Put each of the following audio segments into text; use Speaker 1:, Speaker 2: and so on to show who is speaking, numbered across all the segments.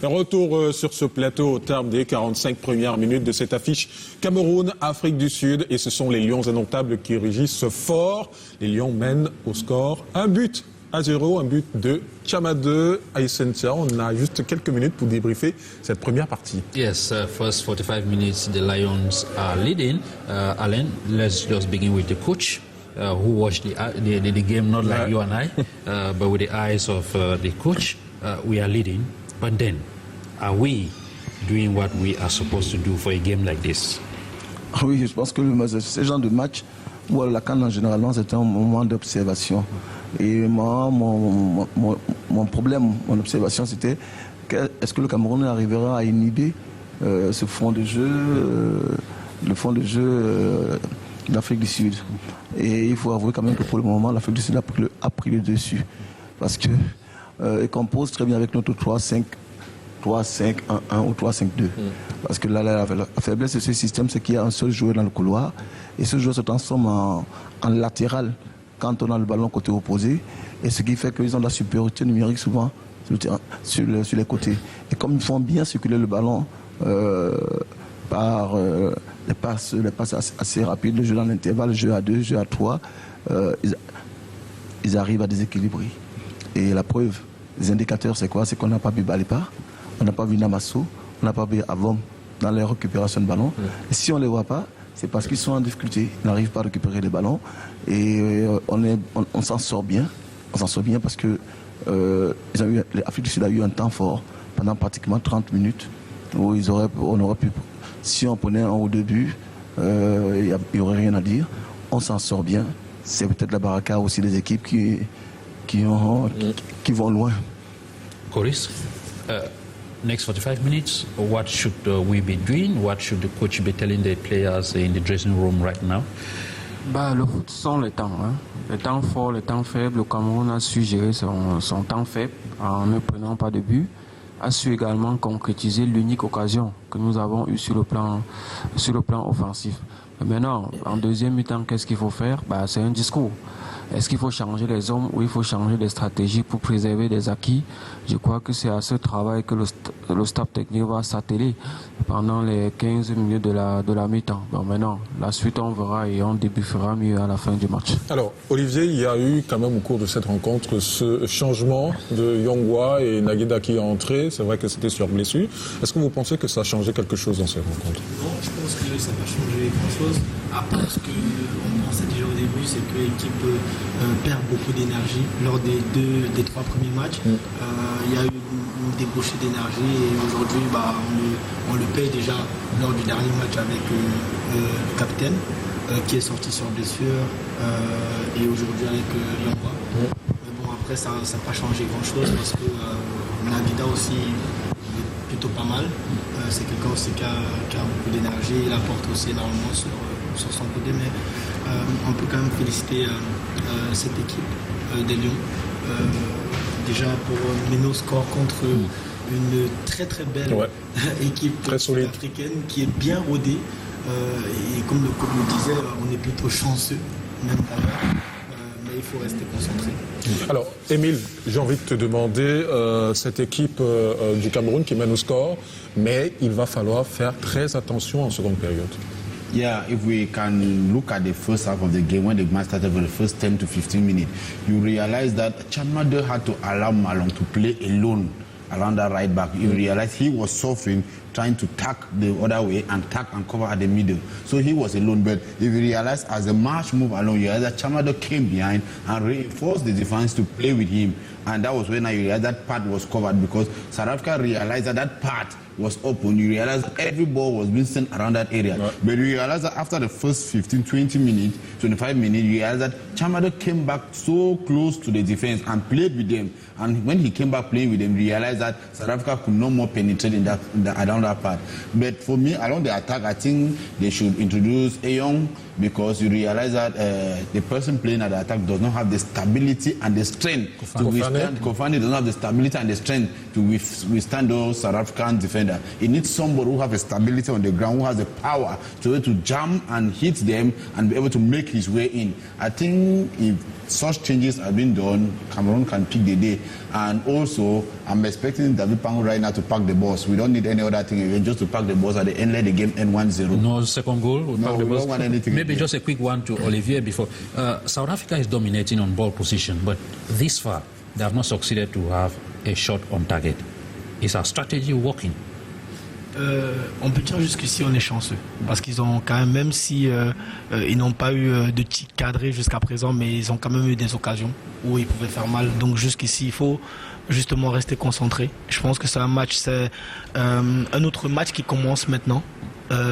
Speaker 1: Retour sur ce plateau au terme des 45 premières minutes de cette affiche Cameroun-Afrique du Sud. Et ce sont les Lions indomptables qui rugissent fort. Les Lions mènent au score 1-0, un but de Chama 2 à Essentia. On a juste quelques minutes pour débriefer cette première partie.
Speaker 2: Yes, first 45 minutes, the Lions are leading. Alain, let's just begin with the coach. Who watched the game, not like you and I, but with the eyes of the coach. We are leading, but then, are we doing what we are supposed to do for a game like this?
Speaker 3: Oui, je pense que ce genre de match, où la CAN généralement, c'est un moment d'observation. Et moi, mon problème, mon observation, c'était est-ce que le Cameroun arrivera à inhiber ce fond de jeu, le fond de jeu l'Afrique du Sud. Et il faut avouer quand même que pour le moment, l'Afrique du Sud a pris le dessus. Parce que elle compose très bien avec notre 3-5-1-1 ou 3-5-2. Parce que là, la faiblesse de ce système, c'est qu'il y a un seul joueur dans le couloir. Et ce joueur se transforme en latéral quand on a le ballon côté opposé. Et ce qui fait qu'ils ont de la supériorité numérique souvent sur les côtés. Et comme ils font bien circuler le ballon par les passes assez rapides, le jeu dans l'intervalle, le jeu à 2, le jeu à 3, ils arrivent à déséquilibrer. Et la preuve, les indicateurs, c'est quoi? C'est qu'on n'a pas vu Balipa, on n'a pas vu Namasso, on n'a pas vu Avom dans les récupérations de ballons. Et si on ne les voit pas, c'est parce qu'ils sont en difficulté, ils n'arrivent pas à récupérer les ballons. Et on s'en sort bien. On s'en sort bien parce que l'Afrique du Sud a eu un temps fort pendant pratiquement 30 minutes où on aurait pu. Si on prenait un ou deux buts, il n'y aurait rien à dire. On s'en sort bien. C'est peut-être la baraka aussi des équipes qui vont loin.
Speaker 2: Coris, next 45 minutes, what should we be doing? What should the coach be telling the players in the dressing room right now?
Speaker 4: Le foot sont les temps. Les temps forts, les temps faibles. Le Cameroun a su gérer son temps faible en ne prenant pas de but. A su également concrétiser l'unique occasion que nous avons eue sur le plan offensif. Mais maintenant, en deuxième mi-temps, qu'est-ce qu'il faut faire? C'est un discours. Est-ce qu'il faut changer les hommes ou il faut changer les stratégies pour préserver des acquis? Je crois que c'est à ce travail que le staff technique va s'atteler pendant les 15 minutes de la mi-temps. Donc maintenant, la suite on verra et on débriefera mieux à la fin du match.
Speaker 1: Alors, Olivier, il y a eu quand même au cours de cette rencontre ce changement de Yongwa et Nagueda qui est entré. C'est vrai que c'était sur blessure. Est-ce que vous pensez que ça a changé quelque chose dans cette rencontre?
Speaker 5: Non, je pense que ça n'a pas changé grand-chose. Après, ce qu'on pensait déjà au début, c'est que l'équipe perd beaucoup d'énergie lors des trois premiers matchs. Il y a eu une débauchée d'énergie et aujourd'hui, on le paye déjà lors du dernier match avec le capitaine qui est sorti sur blessure et aujourd'hui avec Yongwa. Mais bon, après, ça n'a pas changé grand-chose parce que Nagueda aussi est plutôt pas mal. C'est quelqu'un aussi qui a beaucoup d'énergie. Il apporte aussi énormément sur son côté, mais on peut quand même féliciter cette équipe des Lions. Déjà pour mener au score contre une très très belle équipe africaine qui est bien rodée. Et comme le coach le disait, on est plutôt chanceux, même d'ailleurs. Mais il faut rester concentré.
Speaker 1: Alors, Émile, j'ai envie de te demander, cette équipe du Cameroun qui mène au score, mais il va falloir faire très attention en seconde période.
Speaker 6: Yeah, if we can look at the first half of the game, when the match started for the first 10 to 15 minutes, you realize that Chamade had to allow Malong to play alone around that right back. You realize he was suffering, trying to tack the other way and tack and cover at the middle. So he was alone. But if you realize as the match moved along, you realize that Chamade came behind and reinforced the defense to play with him. And that was when I realized that part was covered because South Africa realized that part was open. You realize that every ball was being sent around that area. Right. But you realize that after the first 15, 20 minutes, 25 minutes, you realize that Chamade came back so close to the defense and played with them. And when he came back playing with them, you realize that South Africa could no more penetrate around that part. But for me, along the attack, I think they should introduce Ayong because you realize that the person playing at the attack does not have the stability and the strength to withstand. Kofane does not have the stability and the strength to withstand those South African defenders. It needs somebody who has a stability on the ground, who has the power to jump and hit them and be able to make his way in. I think if such changes have been done, Cameroon can pick the day. And also, I'm expecting David Pango right now to pack the balls. We don't need any other thing again, just to pack the balls at the end, let the game end 1-0.
Speaker 2: No second goal?
Speaker 6: No, we don't want anything
Speaker 2: Maybe
Speaker 6: again.
Speaker 2: just a quick one to Olivier before. South Africa is dominating on ball position, but this far, they have not succeeded to have a shot on target. Is our strategy working?
Speaker 5: On peut dire jusqu'ici on est chanceux parce qu'ils ont quand même si ils n'ont pas eu de tir cadré jusqu'à présent, mais ils ont quand même eu des occasions où ils pouvaient faire mal. Donc jusqu'ici il faut justement rester concentré. Je pense que c'est un match, c'est un autre match qui commence maintenant.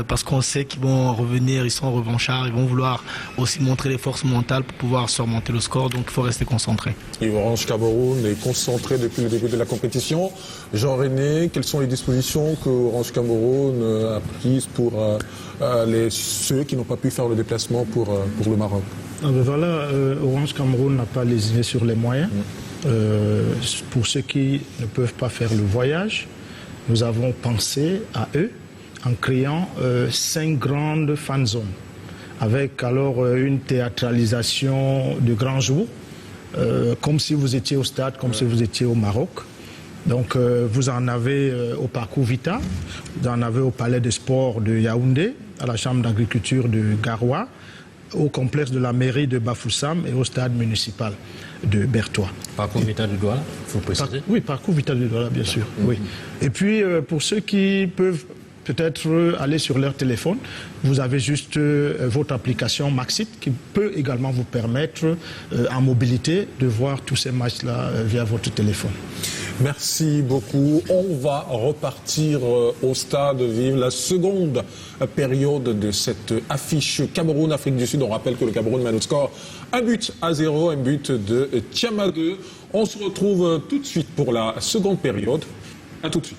Speaker 5: Parce qu'on sait qu'ils vont revenir, ils sont revanchards, ils vont vouloir aussi montrer les forces mentales pour pouvoir surmonter le score, donc il faut rester concentré.
Speaker 1: Et Orange Cameroun est concentré depuis le début de la compétition. Jean-René, quelles sont les dispositions que Orange Cameroun a prises pour ceux qui n'ont pas pu faire le déplacement pour le Maroc?
Speaker 7: Voilà, Orange Cameroun n'a pas lésiné sur les moyens. Pour ceux qui ne peuvent pas faire le voyage, nous avons pensé à eux en créant 5 grandes fan zones, avec alors une théâtralisation de grands jours, comme si vous étiez au stade, comme si vous étiez au Maroc. Donc vous en avez au Parcours Vita, vous en avez au Palais des Sports de Yaoundé, à la Chambre d'agriculture de Garoua, au complexe de la mairie de Bafoussam et au stade municipal de Bertois.
Speaker 2: Parcours Vita de Douala, il faut préciser.
Speaker 7: Oui, Parcours Vita de Douala, bien sûr. Oui. Et puis pour ceux qui peuvent peut-être aller sur leur téléphone, vous avez juste votre application Maxit qui peut également vous permettre en mobilité de voir tous ces matchs-là via votre téléphone.
Speaker 1: Merci beaucoup. On va repartir au stade vivre la seconde période de cette affiche Cameroun-Afrique du Sud. On rappelle que le Cameroun mène au score 1-0, un but de Tiamadeu. On se retrouve tout de suite pour la seconde période. À tout de suite.